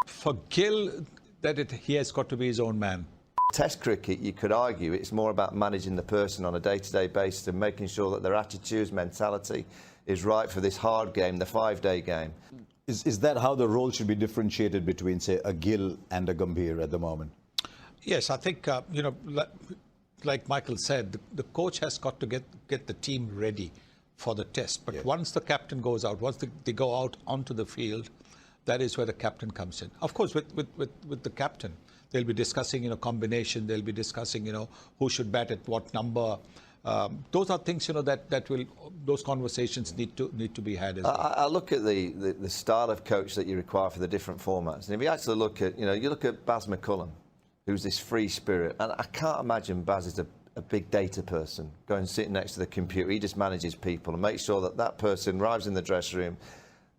For Gill, he has got to be his own man. Test cricket, you could argue, it's more about managing the person on a day-to-day basis and making sure that their attitudes, mentality is right for this hard game, the 5-day game. Is that how the role should be differentiated between, say, a Gill and a Gambhir at the moment? Yes, I think, like Michael said, the coach has got to get the team ready for the test. But once the captain goes out, once they go out onto the field, that is where the captain comes in. Of course, with the captain, they'll be discussing, combination. They'll be discussing, who should bat at what number. Those are things, those conversations need to be had as well. I look at the style of coach that you require for the different formats. And if you actually look at, you look at Baz McCullum, who's this free spirit. And I can't imagine Baz is a big data person going sitting next to the computer. He just manages people and makes sure that person arrives in the dressing room,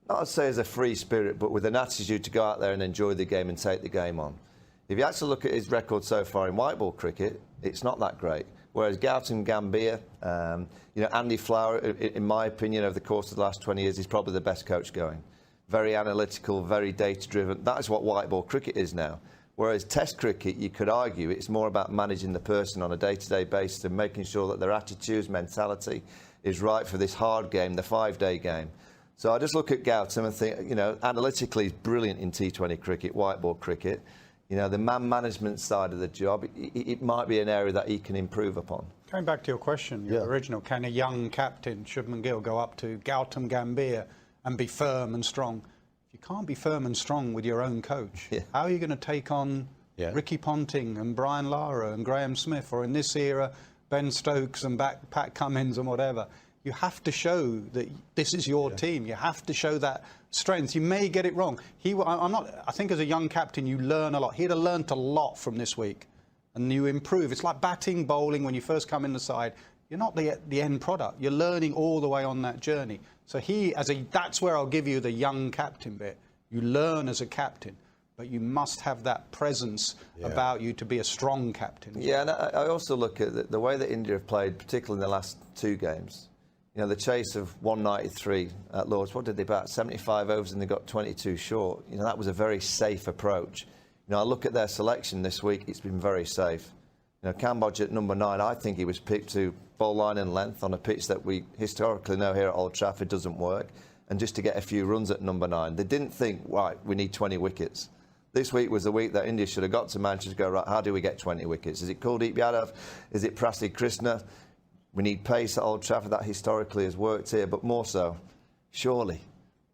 not to say as a free spirit, but with an attitude to go out there and enjoy the game and take the game on. If you actually look at his record so far in white ball cricket, it's not that great. Whereas Gautam Gambhir, Andy Flower, in my opinion, over the course of the last 20 years, he's probably the best coach going. Very analytical, very data-driven. That is what white ball cricket is now. Whereas Test cricket, you could argue, it's more about managing the person on a day-to-day basis and making sure that their attitudes, mentality is right for this hard game, the 5-day game. So I just look at Gautam and think, analytically he's brilliant in T20 cricket, white ball cricket. The man management side of the job, it might be an area that he can improve upon. Going back to your question, your original, can a young captain, Shubman Gill, go up to Gautam Gambhir and be firm and strong? You can't be firm and strong with your own coach. How are you going to take on Ricky Ponting and Brian Lara and Graham Smith, or in this era, Ben Stokes and Pat Cummins and whatever? You have to show that this is your team. You have to show that strength. You may get it wrong. I think as a young captain, you learn a lot. He'd have learnt a lot from this week, and you improve. It's like batting, bowling when you first come in the side. You're not the end product. You're learning all the way on that journey. So that's where I'll give you the young captain bit. You learn as a captain, but you must have that presence about you to be a strong captain. Yeah, and I also look at the way that India have played, particularly in the last 2 games. The chase of 193 at Lords, what did they bat? 75 overs and they got 22 short. That was a very safe approach. I look at their selection this week, it's been very safe. Kambodge at number 9, I think he was picked to bowl line and length on a pitch that we historically know here at Old Trafford doesn't work, and just to get a few runs at number 9. They didn't think, right, we need 20 wickets. This week was the week that India should have got to Manchester to go, right, how do we get 20 wickets? Is it Kuldeep Yadav? Is it Prasidh Krishna? We need pace at Old Trafford. That historically has worked here, but more so, surely,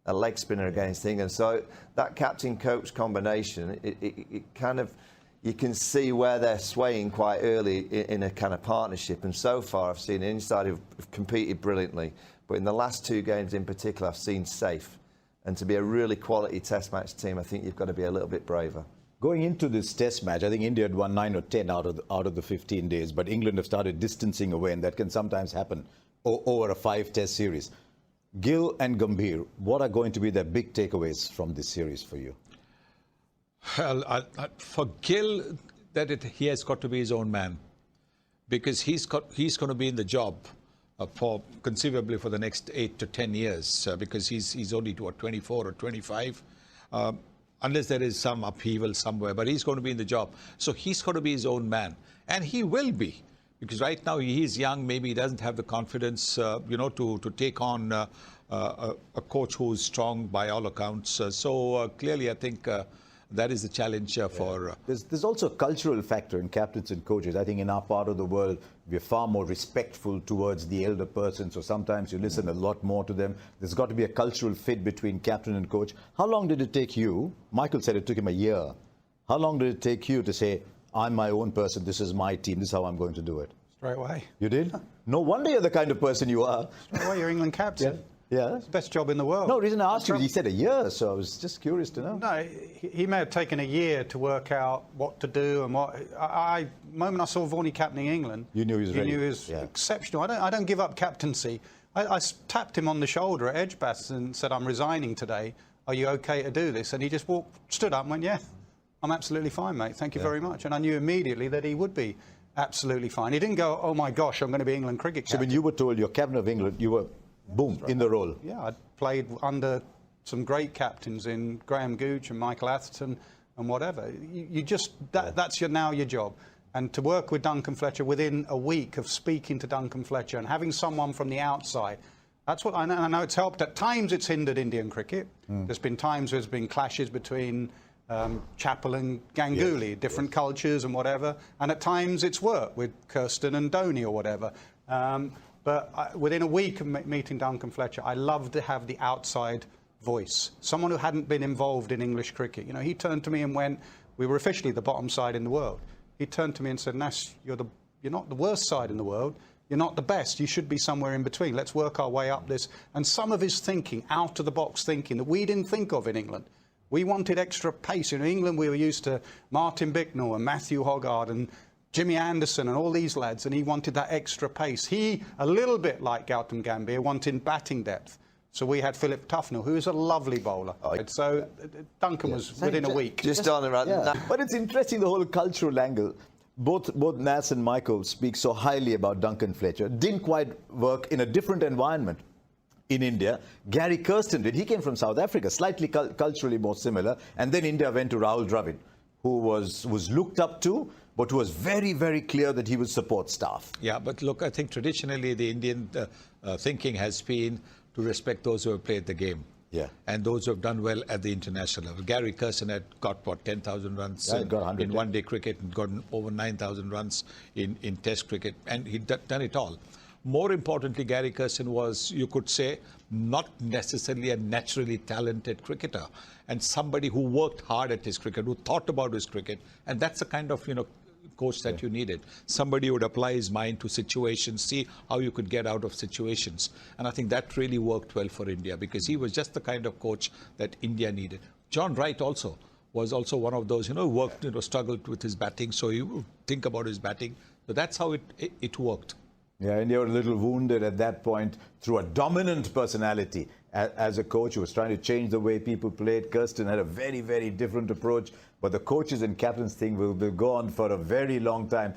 a leg spinner against England. So that captain-coach combination, it kind of, you can see where they're swaying quite early in a kind of partnership. And so far, I've seen inside who've competed brilliantly. But in the last 2 games in particular, I've seen safe. And to be a really quality test match team, I think you've got to be a little bit braver. Going into this test match, I think India had won 9 or 10 out of the 15 days, but England have started distancing away, and that can sometimes happen over a 5-test series. Gill and Gambhir, what are going to be the big takeaways from this series for you? Well, for Gill, he has got to be his own man, because he's going to be in the job conceivably for the next 8 to 10 years, because he's only 24 or 25. Unless there is some upheaval somewhere, but he's going to be in the job. So he's got to be his own man. And he will be, because right now he's young, maybe he doesn't have the confidence, to take on a coach who's strong by all accounts. Clearly, I think that is the challenge for... There's also a cultural factor in captains and coaches. I think in our part of the world, we're far more respectful towards the elder person, so sometimes you listen a lot more to them. There's got to be a cultural fit between captain and coach. How long did it take you? Michael said it took him a year. How long did it take you to say, I'm my own person, this is my team, this is how I'm going to do it? Straight away. You did? No wonder you're the kind of person you are. Straight away, you're England captain. Yeah. It's the best job in the world. No, the reason I asked you, he said a year, so I was just curious to know. No, he may have taken a year to work out what to do and what... The moment I saw Varney captaining England... You knew he was ready. You knew he was exceptional. I don't give up captaincy. I tapped him on the shoulder at Edgbaston and said, I'm resigning today. Are you OK to do this? And he just stood up and went, yeah, I'm absolutely fine, mate. Thank you very much. And I knew immediately that he would be absolutely fine. He didn't go, oh, my gosh, I'm going to be England cricket captain. So when you were told you're captain of England, you were... boom, in the role. Yeah, I played under some great captains in Graham Gooch and Michael Atherton and whatever. You just, that's now your job. And to work with Duncan Fletcher within a week of speaking to Duncan Fletcher and having someone from the outside, that's what I know it's helped. At times it's hindered Indian cricket. There's been times there's been clashes between Chappell and Ganguly, different cultures and whatever. And at times it's worked with Kirsten and Dhoni or whatever. But within a week of meeting Duncan Fletcher, I love to have the outside voice, someone who hadn't been involved in English cricket. You know, he turned to me and went, we were officially the bottom side in the world. He turned to me and said, Nash, you're not the worst side in the world. You're not the best. You should be somewhere in between. Let's work our way up this. And some of his thinking, out-of-the-box thinking, that we didn't think of in England. We wanted extra pace. In England, we were used to Martin Bicknell and Matthew Hoggard and Jimmy Anderson and all these lads, and he wanted that extra pace. He, a little bit like Gautam Gambhir, wanted batting depth. So we had Philip Tufnell, who is a lovely bowler. So Duncan was within a week. Just on around. Yeah. But it's interesting, the whole cultural angle. Both Nas and Michael speak so highly about Duncan Fletcher. Didn't quite work in a different environment in India. Gary Kirsten did. He came from South Africa, slightly culturally more similar. And then India went to Rahul Dravid, who was looked up to, but was very, very clear that he would support staff. Yeah, but look, I think traditionally the Indian thinking has been to respect those who have played the game. Yeah. And those who have done well at the international level. Gary Kirsten had got, 10,000 runs in one-day cricket and gotten over 9,000 runs in Test cricket. And he'd done it all. More importantly, Gary Kirsten was, you could say, not necessarily a naturally talented cricketer. And somebody who worked hard at his cricket, who thought about his cricket. And that's the kind of, coach that you needed. Somebody who would apply his mind to situations, see how you could get out of situations. And I think that really worked well for India, because he was just the kind of coach that India needed. John Wright also was one of those, worked, struggled with his batting. So you think about his batting. So that's how it worked. Yeah, India were a little wounded at that point through a dominant personality as a coach who was trying to change the way people played. Kirsten had a very, very different approach. But the coaches and captains thing will go on for a very long time.